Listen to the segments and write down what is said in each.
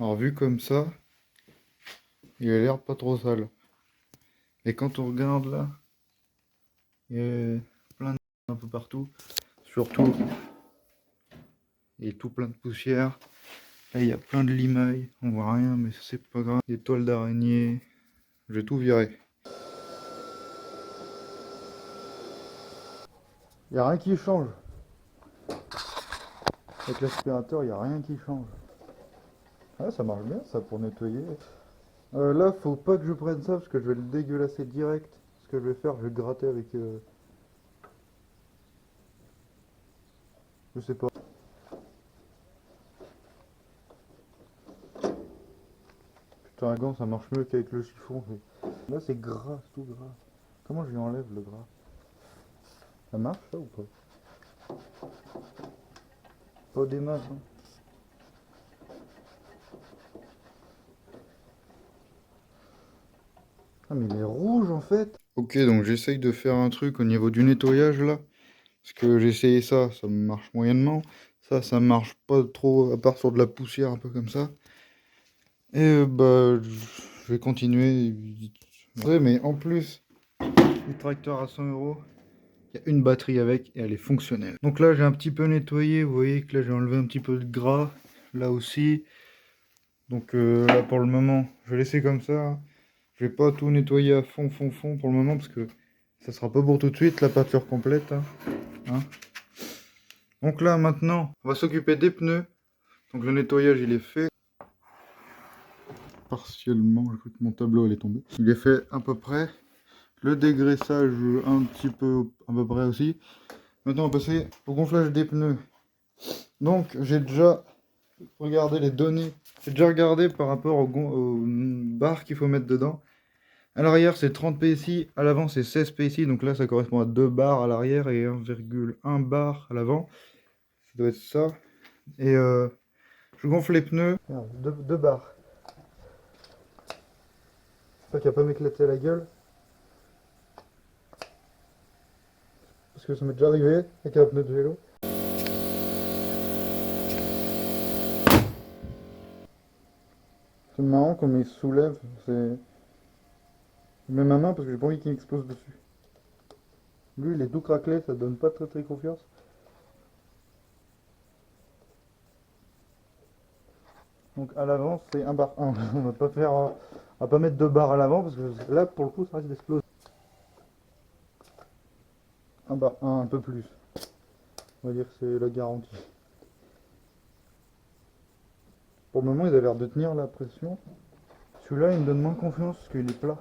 Alors vu comme ça, il a l'air pas trop sale. Et quand on regarde là, il y a plein de un peu partout. Surtout, il est tout plein de poussière. Là, il y a plein de limailles. On voit rien, mais c'est pas grave. Des toiles d'araignée. Je vais tout virer. Il n'y a rien qui change. Avec l'aspirateur, il n'y a rien qui change. Ah, ça marche bien ça pour nettoyer. Là, faut pas que je prenne ça parce que je vais le dégueulasser direct. Ce que je vais faire, je vais gratter avec. Je sais pas. Putain, un gant, ça marche mieux qu'avec le chiffon. Là, c'est gras, c'est tout gras. Comment je lui enlève le gras? Ça marche ça ou pas? Pas des masses, hein. Ah, mais il est rouge en fait. Ok, donc j'essaye de faire un truc au niveau du nettoyage là. Parce que j'ai essayé ça, ça marche moyennement. Ça marche pas trop, à part sur de la poussière un peu comme ça. Et bah, je vais continuer. Ouais, mais en plus du tracteur à 100 euros, il y a une batterie avec et elle est fonctionnelle. Donc là, j'ai un petit peu nettoyé. Vous voyez que là, j'ai enlevé un petit peu de gras. Là aussi. Donc là, pour le moment, je vais laisser comme ça. Je vais pas tout nettoyer à fond pour le moment parce que ça sera pas pour tout de suite la peinture complète. Hein. Donc là, maintenant, on va s'occuper des pneus. Donc le nettoyage, il est fait. Partiellement, j'ai cru que mon tableau allait tomber. Il est fait à peu près. Le dégraissage, un petit peu à peu près aussi. Maintenant, on va passer au gonflage des pneus. Donc, j'ai déjà regardé les données. J'ai déjà regardé par rapport aux barres qu'il faut mettre dedans. À l'arrière, c'est 30 PSI. À l'avant, c'est 16 PSI. Donc là, ça correspond à 2 barres à l'arrière et 1,1 bar à l'avant. Ça doit être ça. Et je gonfle les pneus. Merde, 2 barres. J'espère qu'il va pas m'éclater la gueule. Parce que ça m'est déjà arrivé avec un pneu de vélo. C'est marrant comme il soulève. Je mets ma main parce que j'ai pas envie qu'il m'explose dessus. Lui, il est tout craquelé, ça donne pas très confiance. Donc à l'avant, c'est 1 bar 1. On va pas faire, on va pas mettre 2 barres à l'avant parce que là, pour le coup, ça risque d'exploser. 1 bar 1, un peu plus. On va dire que c'est la garantie. Pour le moment, il a l'air de tenir la pression. Celui-là, il me donne moins confiance parce qu'il est plat.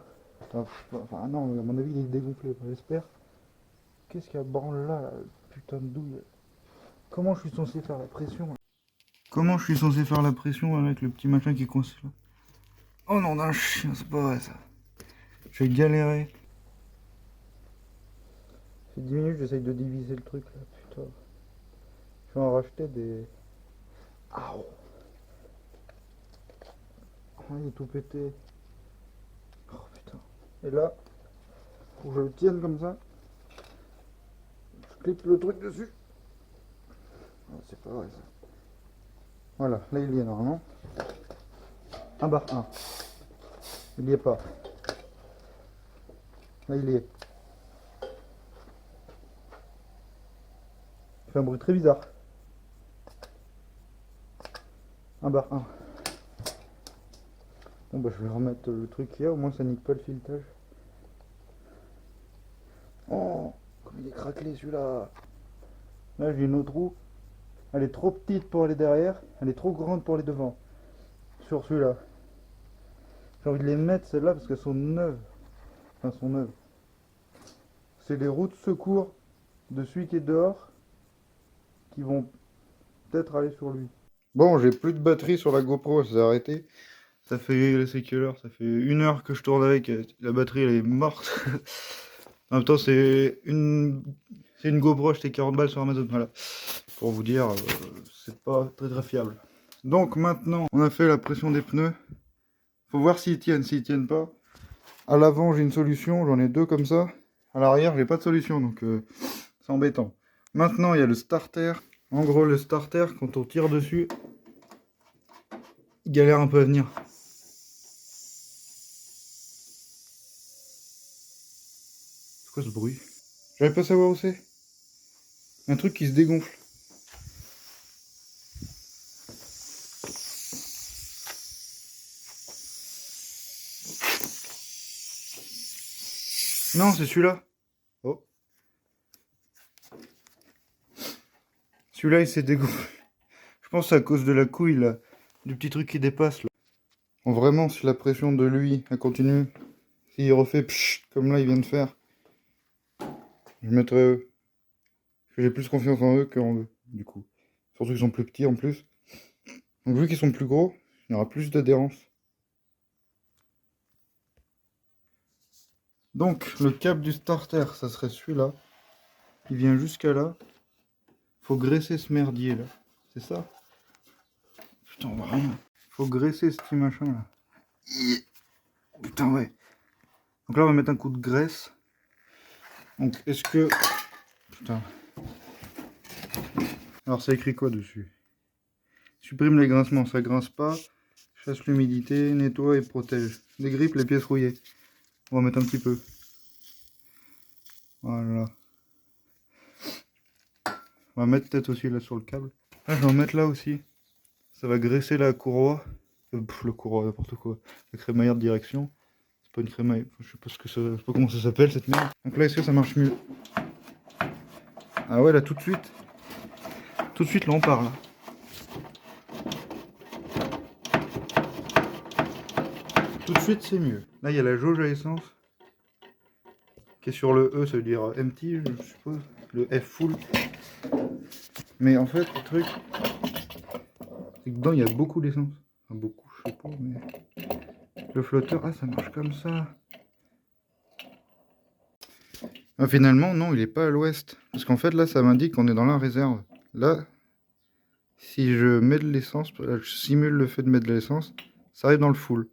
Enfin, non, à mon avis, il est dégonflé, j'espère. Qu'est-ce qu'il y a branle là, putain de douille? Comment je suis censé faire la pression là? Comment je suis censé faire la pression avec le petit machin qui est coincé là? Oh non, d'un chien, c'est pas vrai ça. J'ai galéré. C'est 10 minutes, j'essaye de diviser le truc là, putain. Je vais en racheter des. Ah, il est tout pété. Oh putain. Et là, faut que je le tienne comme ça. Je clique le truc dessus. Oh, c'est pas vrai ça. Voilà, là il y est normalement. 1 bar 1. Il y est pas. Là il y est. Il fait un bruit très bizarre. 1 bar 1. Bon bah je vais remettre le truc qu'il y a, au moins ça nique pas le filetage. Oh, comme il est craquelé celui-là. Là j'ai une autre roue. Elle est trop petite pour aller derrière, elle est trop grande pour aller devant. Sur celui-là. J'ai envie de les mettre celles-là parce qu'elles sont neuves. Enfin, sont neuves. C'est les roues de secours de celui qui est dehors qui vont peut-être aller sur lui. Bon, j'ai plus de batterie sur la GoPro, ça s'est arrêté. Ça fait, c'est quelle heure? Ça fait 1 heure que je tourne avec. La batterie elle est morte. En même temps, c'est une GoPro achetée 40 balles sur Amazon. Voilà. Pour vous dire, c'est pas très fiable. Donc maintenant, on a fait la pression des pneus. Faut voir s'ils tiennent. S'ils tiennent pas. À l'avant, j'ai une solution. J'en ai 2 comme ça. À l'arrière, j'ai pas de solution. Donc c'est embêtant. Maintenant, il y a le starter. En gros, le starter, quand on tire dessus, il galère un peu à venir. C'est quoi ce bruit? J'arrive pas à savoir où c'est. Un truc qui se dégonfle. Non, c'est celui-là. Oh. Celui-là, il s'est dégonflé. Je pense que c'est à cause de la couille, là. Du petit truc qui dépasse, là. Bon, vraiment, si la pression de lui, elle continue, s'il refait psh, comme là, il vient de faire, je mettrai eux. Parce que j'ai plus confiance en eux qu'en eux, du coup. Surtout qu'ils sont plus petits, en plus. Donc, vu qu'ils sont plus gros, il y aura plus d'adhérence. Donc, le câble du starter, ça serait celui-là. Il vient jusqu'à là. Faut graisser ce merdier, là. C'est ça? Putain, on voit rien. Faut graisser ce petit machin, là. Putain, ouais. Donc là, on va mettre un coup de graisse. Donc, est-ce que... Putain. Alors, ça écrit quoi dessus? Supprime les grincements, ça grince pas. Chasse l'humidité, nettoie et protège. Dégrippe les pièces rouillées. On va mettre un petit peu. Voilà. On va mettre peut-être aussi là sur le câble. Là, je vais en mettre là aussi. Ça va graisser la courroie. Le courroie, n'importe quoi. La crémaillère de direction. C'est pas une crémaillère. Je sais pas ce que ça... Je sais pas comment ça s'appelle cette merde. Donc là, est-ce que ça marche mieux? Ah ouais, là tout de suite. Tout de suite, là on part là. Tout de suite, c'est mieux. Là, il y a la jauge à essence. Qui est sur le E, ça veut dire empty, je suppose. Le F full. Mais en fait, le truc, c'est que dedans, il y a beaucoup d'essence. Enfin, beaucoup, je sais pas, mais... Le flotteur, ah, ça marche comme ça. Ah, finalement, non, il est pas à l'ouest. Parce qu'en fait, là, ça m'indique qu'on est dans la réserve. Là, si je mets de l'essence, je simule le fait de mettre de l'essence, ça arrive dans le full.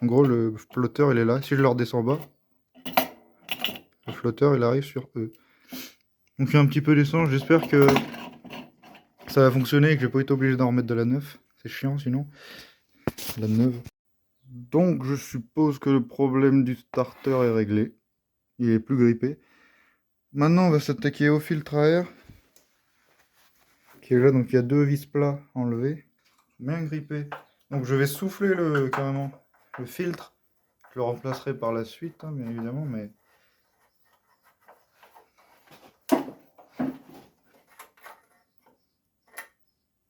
En gros, le flotteur, il est là. Si je le redescends bas, le flotteur, il arrive sur E. Donc, il y a un petit peu d'essence. J'espère que ça va fonctionner et que je vais pas être obligé d'en remettre de la neuve. C'est chiant, sinon. La neuve. Donc, je suppose que le problème du starter est réglé. Il est plus grippé. Maintenant, on va s'attaquer au filtre à air. Qui est là, donc il y a deux vis plats enlevés. Bien grippé. Donc, je vais souffler carrément le filtre. Je le remplacerai par la suite, hein, bien évidemment, mais...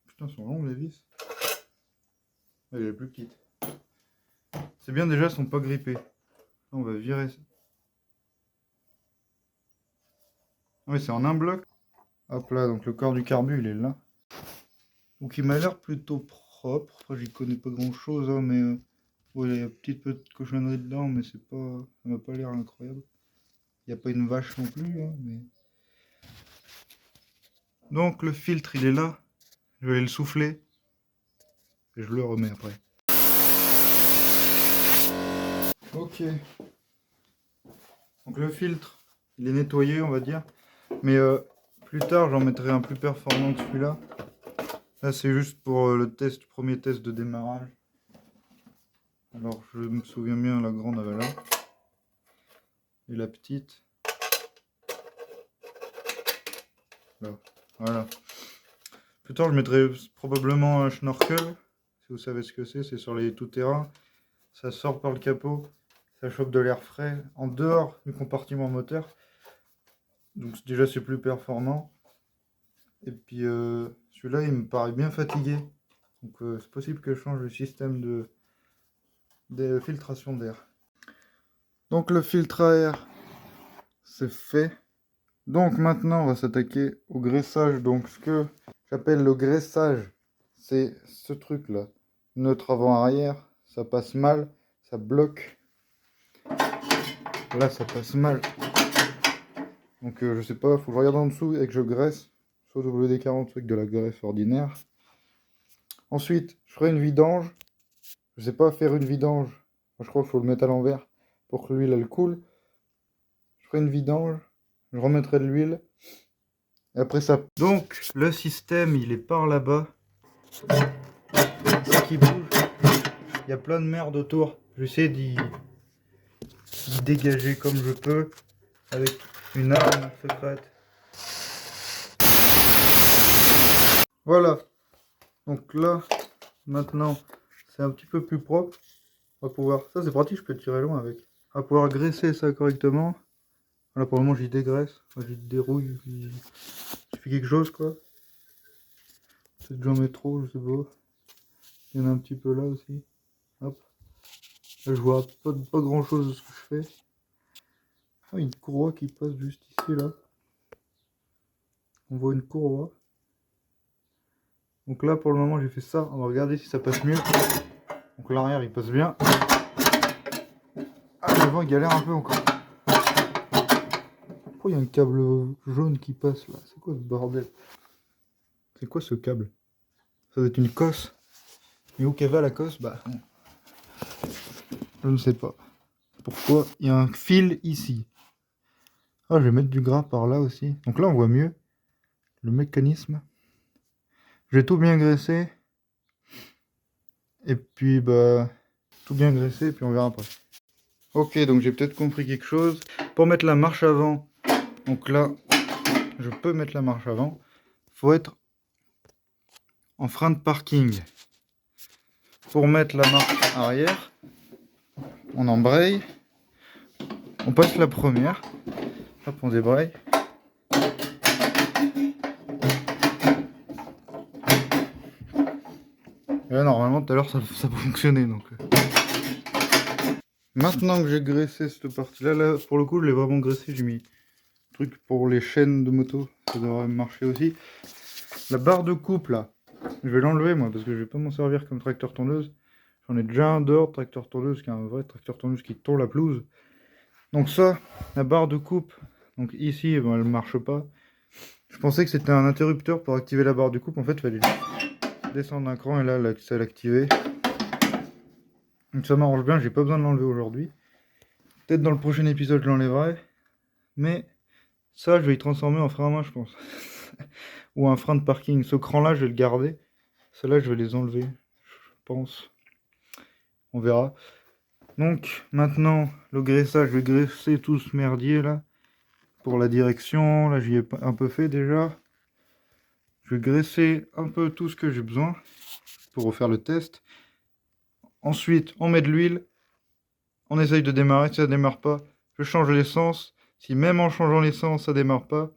Putain, elles sont longues les vis. Elle est plus petite. C'est bien déjà, elles sont pas grippées. Là, on va virer ça. Oui, c'est en un bloc. Hop là, donc le corps du carbu, il est là. Donc il m'a l'air plutôt propre. Enfin, j'y connais pas grand chose, hein, mais... ouais, il y a un petit peu de cochonnerie dedans, mais c'est pas... ça m'a pas l'air incroyable. Il n'y a pas une vache non plus, hein, mais... Donc le filtre, il est là. Je vais le souffler. Et je le remets après. Ok. Donc le filtre, il est nettoyé, on va dire. Mais plus tard, j'en mettrai un plus performant que celui-là. Là, c'est juste pour le premier test de démarrage. Alors, je me souviens bien, la grande avait là. Et la petite. Là. Voilà. Plus tard, je mettrai probablement un schnorkel. Si vous savez ce que c'est sur les tout-terrain. Ça sort par le capot. Ça chope de l'air frais en dehors du compartiment moteur. Donc déjà, c'est plus performant. Et puis, celui-là, il me paraît bien fatigué. Donc, c'est possible que je change le système de filtration d'air. Donc, le filtre à air, c'est fait. Donc, maintenant, on va s'attaquer au graissage. Donc, ce que j'appelle le graissage, c'est ce truc-là. Notre avant-arrière, ça passe mal, ça bloque. Là, ça passe mal. Donc, je sais pas, faut que je regarde en dessous et que je graisse. Soit WD-40, soit avec de la graisse ordinaire. Ensuite, je ferai une vidange. Je sais pas faire une vidange. Je crois qu'il faut le mettre à l'envers pour que l'huile elle coule. Je ferai une vidange. Je remettrai de l'huile. Et après ça. Donc le système il est par là-bas. qui bouge. Il y a plein de merde autour. J'essaie d'y dégager comme je peux avec une arme secrète. Voilà. Donc là, maintenant, c'est un petit peu plus propre. On va pouvoir... Ça c'est pratique, je peux tirer loin avec. On va pouvoir graisser ça correctement. Voilà, pour le moment j'y dégraisse. Enfin, j'y dérouille. Je fais quelque chose quoi. Peut-être que j'en mets trop, je sais pas. Il y en a un petit peu là aussi. Hop. Là je vois pas grand chose de ce que je fais. Ah, une courroie qui passe juste ici là. On voit une courroie. Donc là pour le moment j'ai fait ça. On va regarder si ça passe mieux. Donc l'arrière il passe bien. Ah, l'avant il galère un peu encore. Pourquoi il y a un câble jaune qui passe là? C'est quoi ce bordel? C'est quoi ce câble? Ça doit être une cosse. Mais où qu'elle va la cosse? Bah je ne sais pas. Pourquoi il y a un fil ici? Ah, je vais mettre du gras par là aussi. Donc là on voit mieux le mécanisme. J'ai tout bien graissé. Et puis bah tout bien graissé et puis on verra après. Ok, donc j'ai peut-être compris quelque chose. Pour mettre la marche avant, donc là je peux mettre la marche avant. Faut être en frein de parking. Pour mettre la marche arrière, on embraye. On passe la première. Hop, on débraye. Et là, normalement, tout à l'heure, ça fonctionnait. Donc. Maintenant que j'ai graissé cette partie-là, là, pour le coup, je l'ai vraiment graissé. J'ai mis un truc pour les chaînes de moto. Ça devrait marcher aussi. La barre de coupe, là, je vais l'enlever, moi, parce que je vais pas m'en servir comme tracteur tondeuse. J'en ai déjà un dehors, tracteur tondeuse, qui est un vrai tracteur tondeuse qui tourne la pelouse. Donc ça, la barre de coupe, donc ici, ben, elle marche pas. Je pensais que c'était un interrupteur pour activer la barre de coupe. En fait, il fallait descendre un cran et là, ça l'activer. Donc ça m'arrange bien, j'ai pas besoin de l'enlever aujourd'hui. Peut-être dans le prochain épisode, je l'enlèverai. Mais ça, je vais y transformer en frein à main, je pense. Ou un frein de parking. Ce cran-là, je vais le garder. Ceux-là, je vais les enlever, je pense. On verra. Donc, maintenant, le graissage, je vais graisser tout ce merdier là. Pour la direction, là, j'y ai un peu fait déjà. Je vais graisser un peu tout ce que j'ai besoin pour refaire le test. Ensuite, on met de l'huile. On essaye de démarrer. Si ça ne démarre pas, je change l'essence. Si même en changeant l'essence, ça ne démarre pas.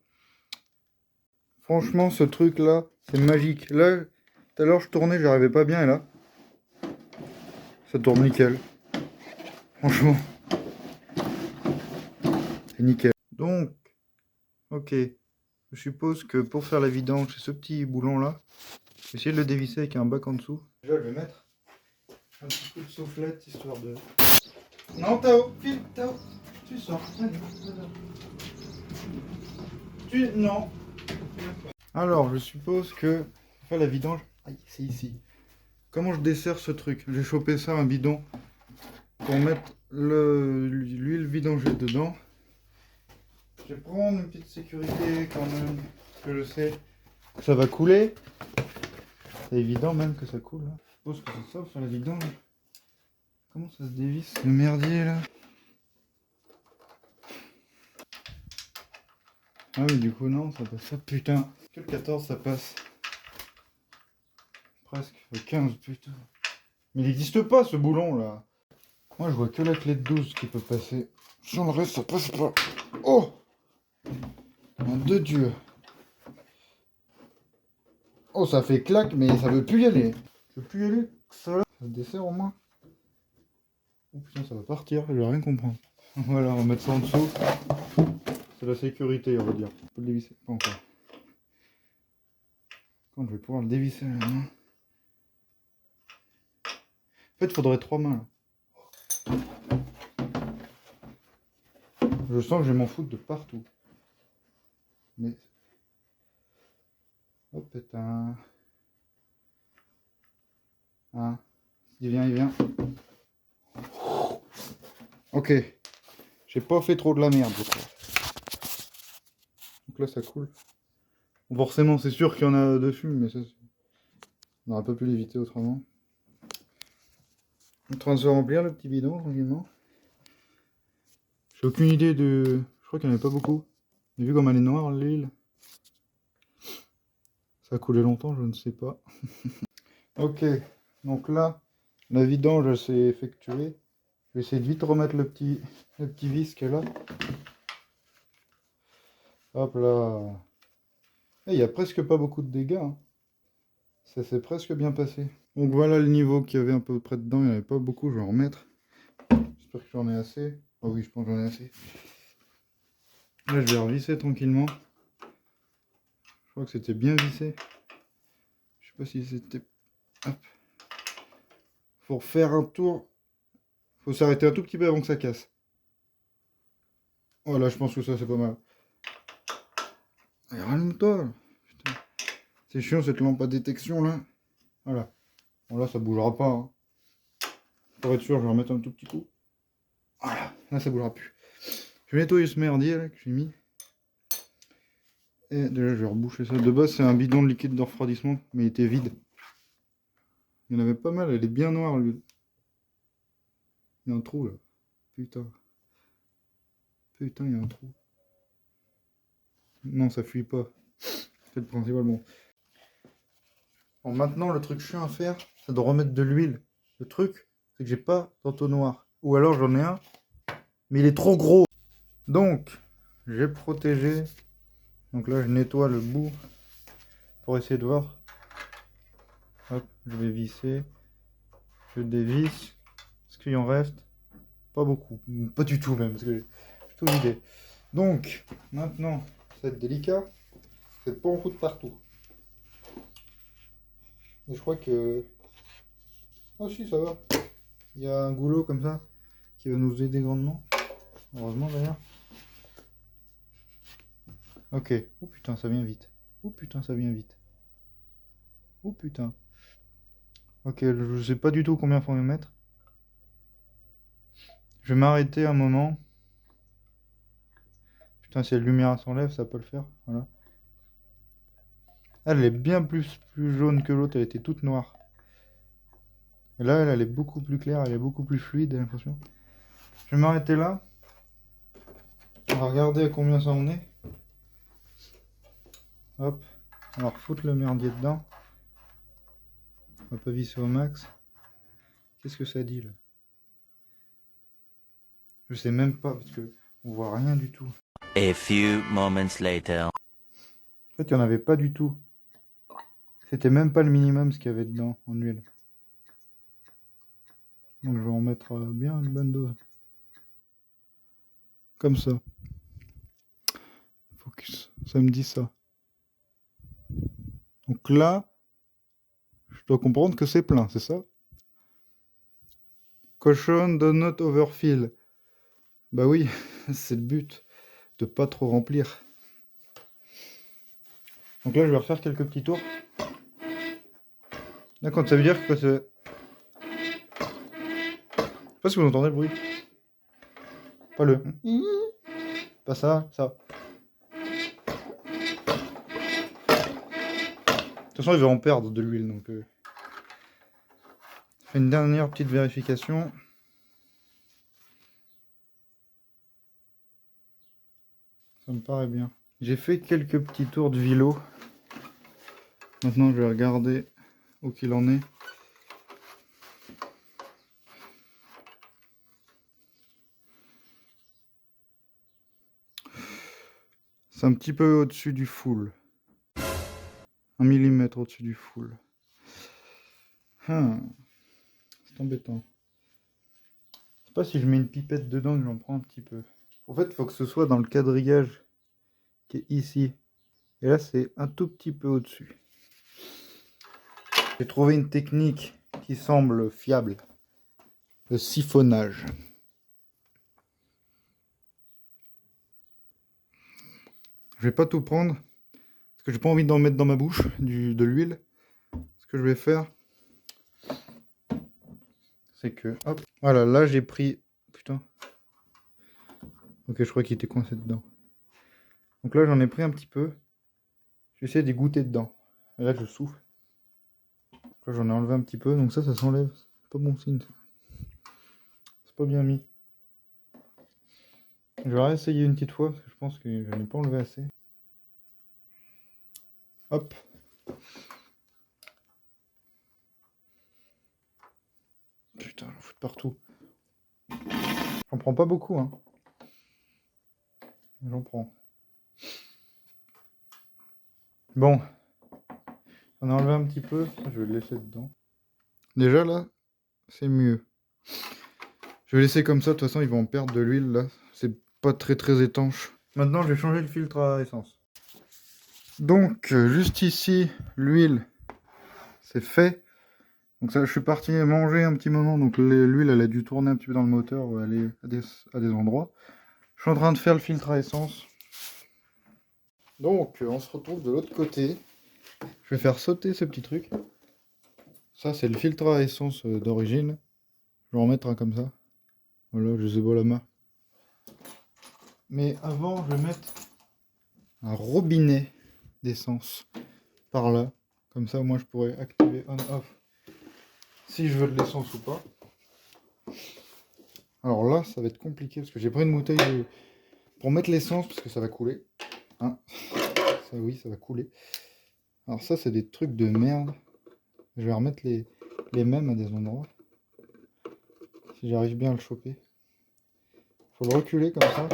Franchement, ce truc-là, c'est magique. Là, tout à l'heure, je tournais, j'arrivais pas bien. Et là, ça tourne nickel. Franchement, c'est nickel. Donc, ok. Je suppose que pour faire la vidange, c'est ce petit boulon-là. Je vais essayer de le dévisser avec un bac en dessous. Déjà, je vais mettre un petit coup de soufflette, histoire de... Non, Tao, file, Tao, tu sors. Non. Alors, je suppose que... Pour faire la vidange... Aïe, c'est ici. Comment je desserre ce truc? J'ai chopé ça, un bidon, pour mettre l'huile vidangée dedans. Je vais prendre une petite sécurité quand même, parce que je sais que ça va couler. C'est évident même que ça coule. Hein. Je suppose que c'est ça, faire la vidange. Comment ça se dévisse le merdier là? Ah mais du coup non, ça passe pas, putain. Que le 14 ça passe. Presque, le 15 putain. Mais il n'existe pas ce boulon là. Moi je vois que la clé de 12 qui peut passer. Sans le reste ça passe pas. Oh! Un de Dieu. Oh ça fait claque mais ça veut plus y aller. Je veux plus y aller. Ça là. Ça dessert au moins. Oh putain ça va partir, je vais rien comprendre. Voilà, on va mettre ça en dessous. C'est la sécurité on va dire. On peut le dévisser, pas encore. Quand je vais pouvoir le dévisser à la main. En fait il faudrait 3 mains là. Je sens que je vais m'en foutre de partout. Mais... Hop, putain. Ah. Il vient, il vient. Ok. J'ai pas fait trop de la merde, je crois. Donc là, ça coule. Bon, forcément, c'est sûr qu'il y en a dessus, mais ça, on aurait pas pu l'éviter autrement. En train de se remplir le petit bidon tranquillement. J'ai aucune idée de... Je crois qu'il n'y en avait pas beaucoup. Mais vu comme elle est noire l'huile, ça a coulé longtemps, je ne sais pas. Ok, donc là, la vidange s'est effectuée. Je vais essayer de vite remettre le petit vis qui est là. Hop là. Et il n'y a presque pas beaucoup de dégâts, hein. Ça s'est presque bien passé. Donc voilà le niveau qu'il y avait un peu près dedans. Il n'y en avait pas beaucoup, je vais en remettre. J'espère que j'en ai assez. Ah oui, je pense que j'en ai assez. Là, je vais revisser tranquillement. Je crois que c'était bien vissé. Je sais pas si c'était... Hop. Faut faire un tour. Faut s'arrêter un tout petit peu avant que ça casse. Voilà, je pense que ça c'est pas mal. Allez, rallume-toi. Putain. C'est chiant cette lampe à détection là. Voilà. Bon là ça bougera pas, hein. Pour être sûr, je vais remettre un tout petit coup. Voilà, là ça bougera plus. Je vais nettoyer ce merdier là que j'ai mis. Et déjà je vais reboucher ça. De base c'est un bidon de liquide de refroidissement, mais il était vide. Il y en avait pas mal, elle est bien noire l'huile. Il y a un trou là. Putain. Putain, il y a un trou. Non, ça fuit pas. C'est le principal. Bon. Bon, maintenant, le truc chiant à faire, c'est de remettre de l'huile. Le truc, c'est que j'ai pas d'entonnoir. Ou alors j'en ai un, mais il est trop gros. Donc, j'ai protégé. Donc là, je nettoie le bout pour essayer de voir. Hop, je vais visser. Je dévisse. Est-ce qu'il en reste? Pas beaucoup. Pas du tout même, parce que j'ai tout vidé. Donc, maintenant, ça va être délicat. C'est pas en foutre partout. Et je crois que... Ah si, ça va. Il y a un goulot comme ça qui va nous aider grandement. Heureusement d'ailleurs. Ok. Oh putain, ça vient vite. Oh putain, ça vient vite. Oh putain. Ok, je sais pas du tout combien faut me mettre. Je vais m'arrêter un moment. Putain, si la lumière s'enlève, ça peut le faire. Voilà. Elle est bien plus jaune que l'autre, elle était toute noire. Et là, elle est beaucoup plus claire, elle est beaucoup plus fluide, j'ai l'impression. Je vais m'arrêter là. On va regarder à combien ça en est. Hop. On va refoutre le merdier dedans. On va pas visser au max. Qu'est-ce que ça dit là? Je sais même pas parce que on voit rien du tout. A few moments later. En fait, il n'y en avait pas du tout. C'était même pas le minimum ce qu'il y avait dedans en huile. Donc je vais en mettre bien une bonne dose. Comme ça. Focus. Ça me dit ça. Donc là, je dois comprendre que c'est plein, c'est ça? Caution, do not overfill. Bah oui, c'est le but. De pas trop remplir. Donc là, je vais refaire quelques petits tours. Là, quand ça veut dire que c'est... Je sais pas si vous entendez le bruit. Pas le... Pas ça, ça. De toute façon, il va en perdre de l'huile, donc... Je fais une dernière petite vérification. Ça me paraît bien. J'ai fait quelques petits tours de vilo. Maintenant, je vais regarder où qu'il en est. C'est un petit peu au-dessus du full. 1 millimètre au-dessus du full. C'est embêtant. Je sais pas si je mets une pipette dedans que j'en prends un petit peu. En fait, il faut que ce soit dans le quadrillage qui est ici. Et là, c'est un tout petit peu au-dessus. J'ai trouvé une technique qui semble fiable. Le siphonnage. Je vais pas tout prendre. Parce que j'ai pas envie d'en mettre dans ma bouche de l'huile. Ce que je vais faire, c'est que... Hop. Voilà, là j'ai pris... Putain. Ok, je crois qu'il était coincé dedans. Donc là, j'en ai pris un petit peu. J'essaie d'y goûter dedans. Et là, je souffle. Là, j'en ai enlevé un petit peu. Donc ça s'enlève. C'est pas bon signe. pas bien mis. Je vais réessayer une petite fois parce que je pense que je n'ai pas enlevé assez. Hop. Putain, j'en fous de partout. J'en prends pas beaucoup, hein. J'en prends. Bon. On a enlevé un petit peu. Je vais le laisser dedans. Déjà là, c'est mieux. Je vais laisser comme ça. De toute façon, ils vont en perdre de l'huile là. C'est pas très étanche. Maintenant, je vais changer le filtre à essence. Donc, juste ici, l'huile, c'est fait. Donc ça, je suis parti manger un petit moment. Donc l'huile, elle a dû tourner un petit peu dans le moteur ou aller à des endroits. Je suis en train de faire le filtre à essence. Donc, on se retrouve de l'autre côté. Je vais faire sauter ce petit truc. Ça, c'est le filtre à essence d'origine. Je vais en mettre un comme ça. Voilà, je sais pas la marque. Mais avant, je vais mettre un robinet d'essence par là. Comme ça, moi, je pourrais activer on-off si je veux de l'essence ou pas. Alors là, ça va être compliqué parce que j'ai pris une bouteille pour mettre l'essence parce que ça va couler. Hein, ça, oui, ça va couler. Alors ça, c'est des trucs de merde. Je vais remettre les mêmes à des endroits. Si j'arrive bien à le choper. Faut le reculer comme ça.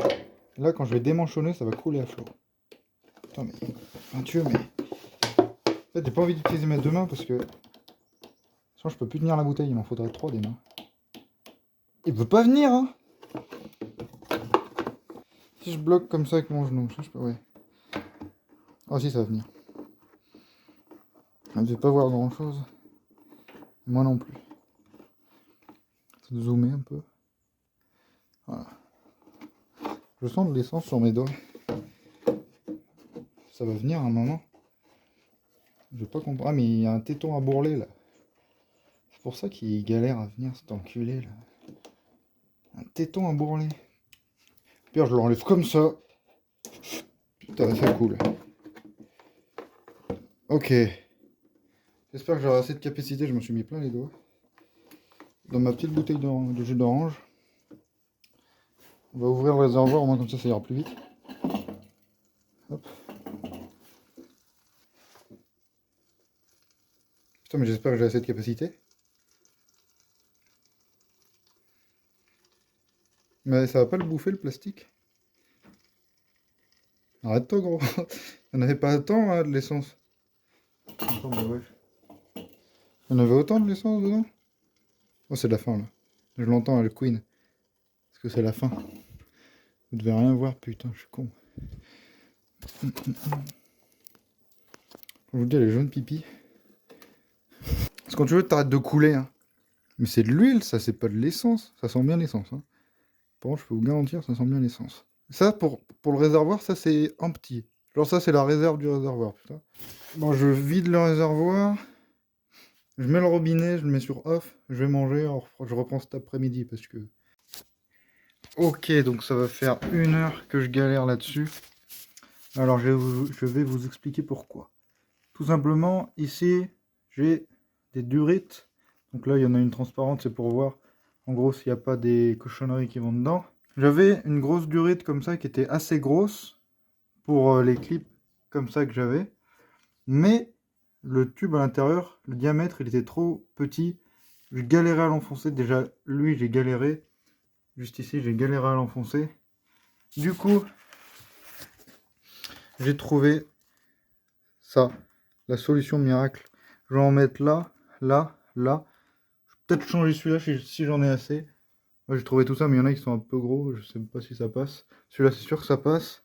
Là, quand je vais démanchonner, ça va couler à flot. Putain, mais... Un Dieu, mais... En fait, j'ai pas envie d'utiliser mes deux mains parce que... Sinon, je peux plus tenir la bouteille. Il m'en faudrait 3 des mains. Il peut pas venir, hein. Si je bloque comme ça avec mon genou, ça, je peux... Ouais. Oh si, ça va venir. Je ne vais pas voir grand chose. Moi non plus. Je vais zoomer un peu. Voilà. Je sens de l'essence sur mes doigts. Ça va venir à un moment. Je vais pas comprendre. Ah mais il y a un téton à bourreler là. C'est pour ça qu'il galère à venir cet enculé là. Un téton à bourreler. Pire, je l'enlève comme ça. Putain, c'est cool. Ok. J'espère que j'aurai assez de capacité. Je me suis mis plein les doigts. Dans ma petite bouteille de jus d'orange. On va ouvrir le réservoir, au moins comme ça ira plus vite. Hop. Putain, mais j'espère que j'ai assez de capacité. Mais ça va pas le bouffer le plastique. Arrête-toi gros. Il n'y en avait pas autant hein, de l'essence. Attends, mais ouais. Il y en avait autant de l'essence dedans. Oh c'est de la fin là. Je l'entends le Queen. Parce que c'est la fin. Vous devez rien voir, putain, je suis con. Je vous dis, elle est jaune pipi. Parce que quand tu veux, t'arrêtes de couler. Hein. Mais c'est de l'huile, ça, c'est pas de l'essence. Ça sent bien l'essence. Hein. Par contre, je peux vous garantir, ça sent bien l'essence. Ça, pour le réservoir, ça, c'est un petit. Genre, ça, c'est la réserve du réservoir, putain. Bon, je vide le réservoir. Je mets le robinet, je le mets sur off. Je vais manger. Alors, je reprends cet après-midi parce que... Ok, donc ça va faire 1 heure que je galère là-dessus. Alors, je vais vous expliquer pourquoi. Tout simplement, ici, j'ai des durites. Donc là, il y en a une transparente, c'est pour voir, en gros, s'il n'y a pas des cochonneries qui vont dedans. J'avais une grosse durite comme ça, qui était assez grosse, pour les clips comme ça que j'avais. Mais, le tube à l'intérieur, le diamètre, il était trop petit. Je galérais à l'enfoncer. Déjà, lui, j'ai galéré. Juste ici, j'ai galéré à l'enfoncer. Du coup, j'ai trouvé ça. La solution miracle. Je vais en mettre là, là, là. Je vais peut-être changer celui-là si j'en ai assez. Moi j'ai trouvé tout ça, mais il y en a qui sont un peu gros. Je sais pas si ça passe. Celui-là, c'est sûr que ça passe.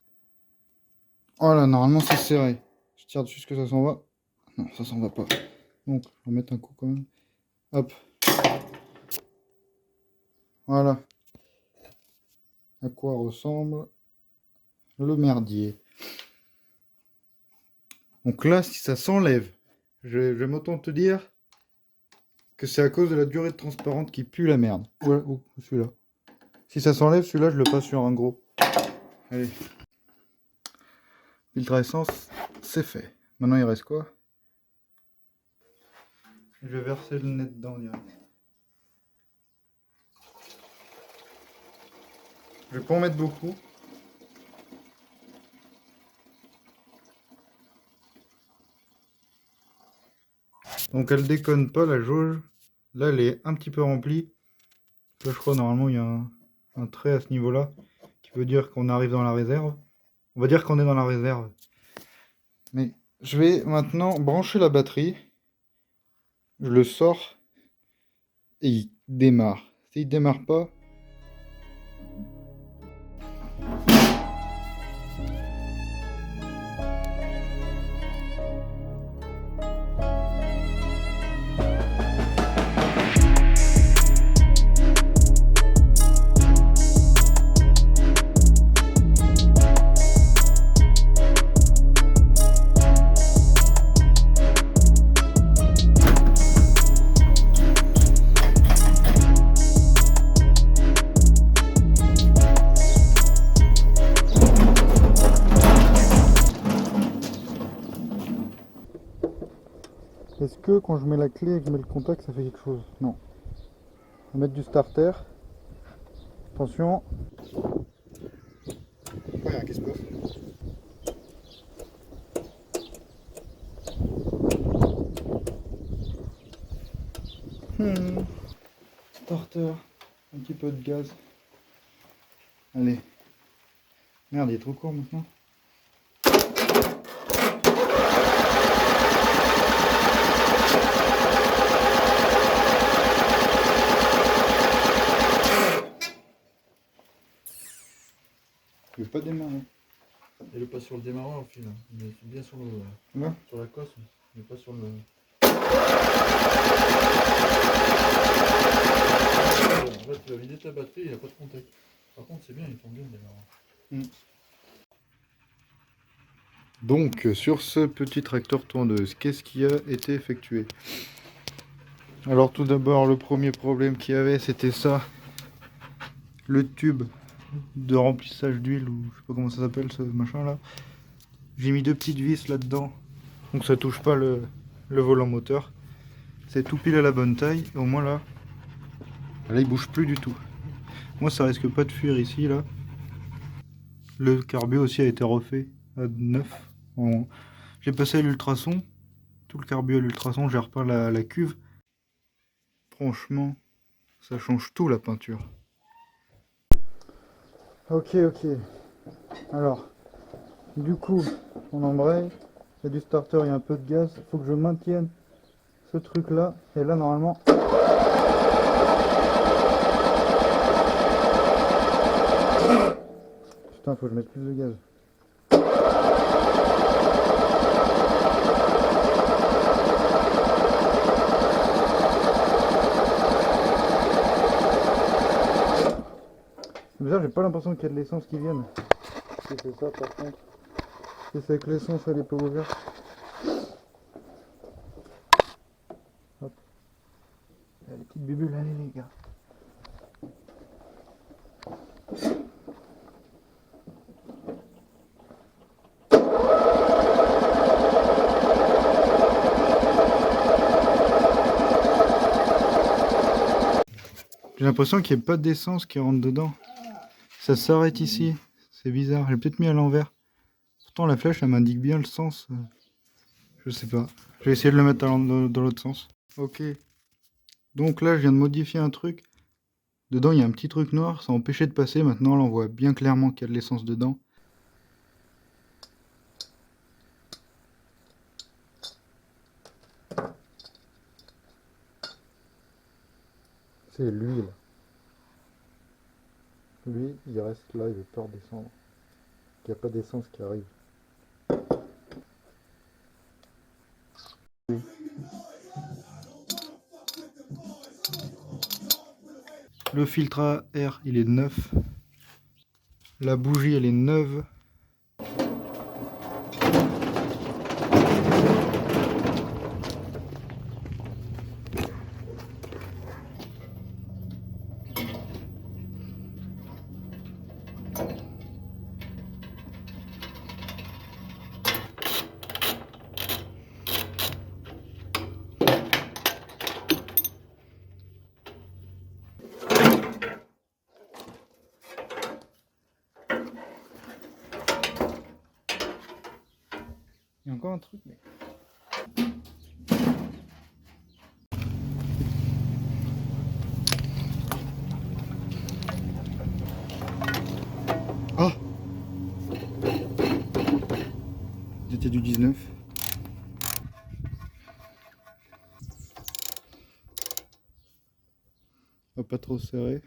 Oh là, normalement c'est serré. Je tire dessus, est-ce que ça s'en va? Non, ça s'en va pas. Donc, je vais mettre un coup quand même. Hop. Voilà. À quoi ressemble le merdier. Donc là, si ça s'enlève, je vais m'autant te dire que c'est à cause de la durée de transparente qui pue la merde. Ouais, oh, celui-là. Si ça s'enlève, celui-là, je le passe sur un gros. Allez. Filtre à essence, c'est fait. Maintenant, il reste quoi? Je vais verser le nez dedans direct. Je vais pas en mettre beaucoup. Donc elle déconne pas la jauge. Là elle est un petit peu remplie. Là je crois normalement il y a un trait à ce niveau-là qui veut dire qu'on arrive dans la réserve. On va dire qu'on est dans la réserve. Mais je vais maintenant brancher la batterie. Je le sors et il démarre. S'il démarre pas, est-ce que quand je mets la clé et que je mets le contact, ça fait quelque chose? Non. On va mettre du starter. Attention. Ouais, qu'est-ce que c'est? Starter. Un petit peu de gaz. Allez. Merde, il est trop court maintenant. Il veut pas démarrer. Il est pas sur le démarreur au fil, il est bien sur le Là sur la cosse, mais pas sur le. En fait, tu as vidé ta batterie, il n'y a pas de contact. Par contre, c'est bien, il tombe bien le démarreur. Donc, sur ce petit tracteur tondeuse, qu'est-ce qui a été effectué? Alors, tout d'abord, le premier problème qu'il y avait, c'était ça. Le tube de remplissage d'huile, ou je sais pas comment ça s'appelle ce machin là. J'ai mis deux petites vis là-dedans, donc ça touche pas le volant moteur. C'est tout pile à la bonne taille, et au moins là, il bouge plus du tout. Moi, ça risque pas de fuir ici là. Le carbu aussi a été refait à neuf. J'ai passé à l'ultrason, tout le carbu à l'ultrason, j'ai repeint la cuve. Franchement, ça change tout la peinture. Ok. Alors, du coup, on embraye. Il y a du starter, il y a un peu de gaz. Il faut que je maintienne ce truc là. Et là, normalement... Putain, faut que je mette plus de gaz. Déjà, j'ai pas l'impression qu'il y a de l'essence qui vienne. Si c'est ça, par contre. Si c'est que l'essence, elle est pas ouverte. Hop. Il y a les petites bulles, allez les gars. J'ai l'impression qu'il n'y a pas d'essence qui rentre dedans. Ça s'arrête ici. C'est bizarre. J'ai peut-être mis à l'envers. Pourtant la flèche elle m'indique bien le sens. Je sais pas. Je vais essayer de le mettre dans l'autre sens. Ok. Donc là je viens de modifier un truc. Dedans il y a un petit truc noir. Ça empêchait de passer. Maintenant là on voit bien clairement qu'il y a de l'essence dedans. C'est l'huile. Lui, il reste là, il veut pas redescendre. Il n'y a pas d'essence qui arrive. Oui. Le filtre à air, il est neuf. La bougie, elle est neuve. Il y a encore un truc, mais... Ah! C'était du 19. Pas trop serré.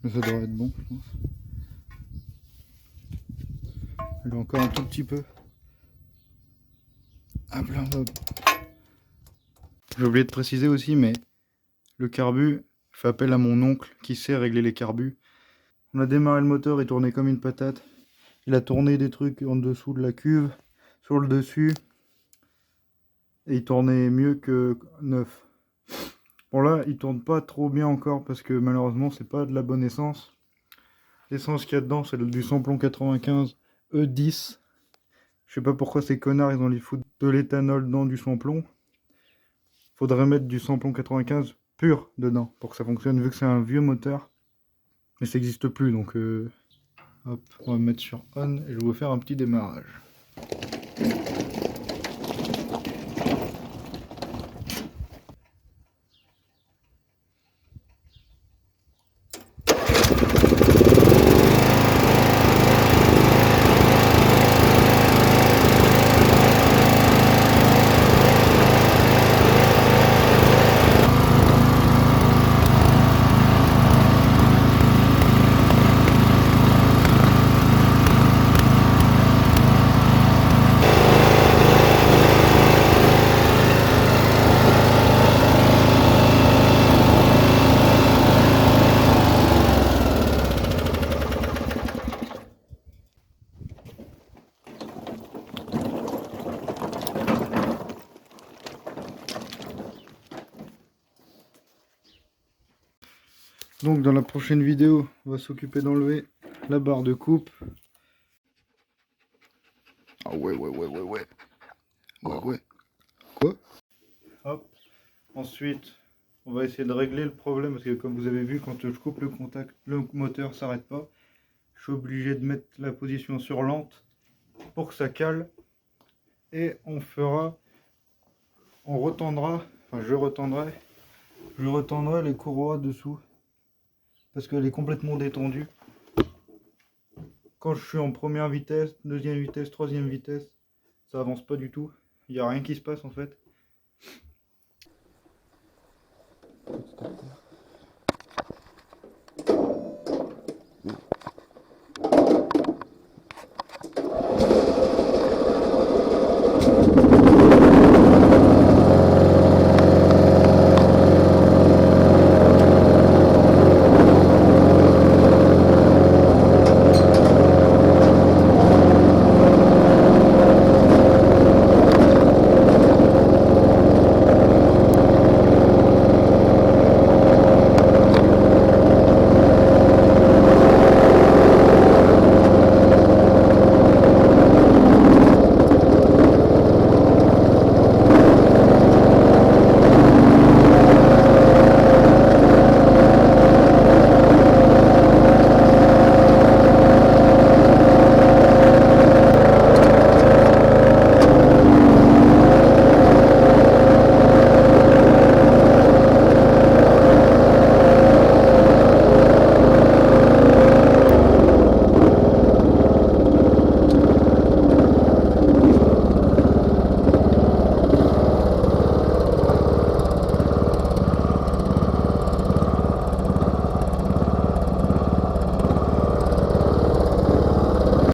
Mais ça devrait être bon, je pense. Elle est encore un tout petit peu. Hop là, hop. J'ai oublié de préciser aussi, mais le carbu, je fais appel à mon oncle qui sait régler les carbus. On a démarré le moteur, il tournait comme une patate. Il a tourné des trucs en dessous de la cuve, sur le dessus. Et il tournait mieux que neuf. Bon là, il tourne pas trop bien encore parce que malheureusement, c'est pas de la bonne essence. L'essence qu'il y a dedans, c'est du samplon 95 E10. Je sais pas pourquoi ces connards, ils ont les foutre de l'éthanol dans du samplon. Faudrait mettre du samplon 95 pur dedans pour que ça fonctionne, vu que c'est un vieux moteur. Mais ça n'existe plus, donc hop, on va mettre sur on et je vais vous faire un petit démarrage. Donc dans la prochaine vidéo, on va s'occuper d'enlever la barre de coupe. Ah ouais. Ouais. Quoi? Hop. Ensuite, on va essayer de régler le problème parce que comme vous avez vu, quand je coupe le contact, le moteur s'arrête pas. Je suis obligé de mettre la position sur lente pour que ça cale. Et on retendra, enfin je retendrai les courroies dessous. Parce qu'elle est complètement détendue. Quand je suis en première vitesse, deuxième vitesse, troisième vitesse, ça avance pas du tout. Il n'y a rien qui se passe en fait.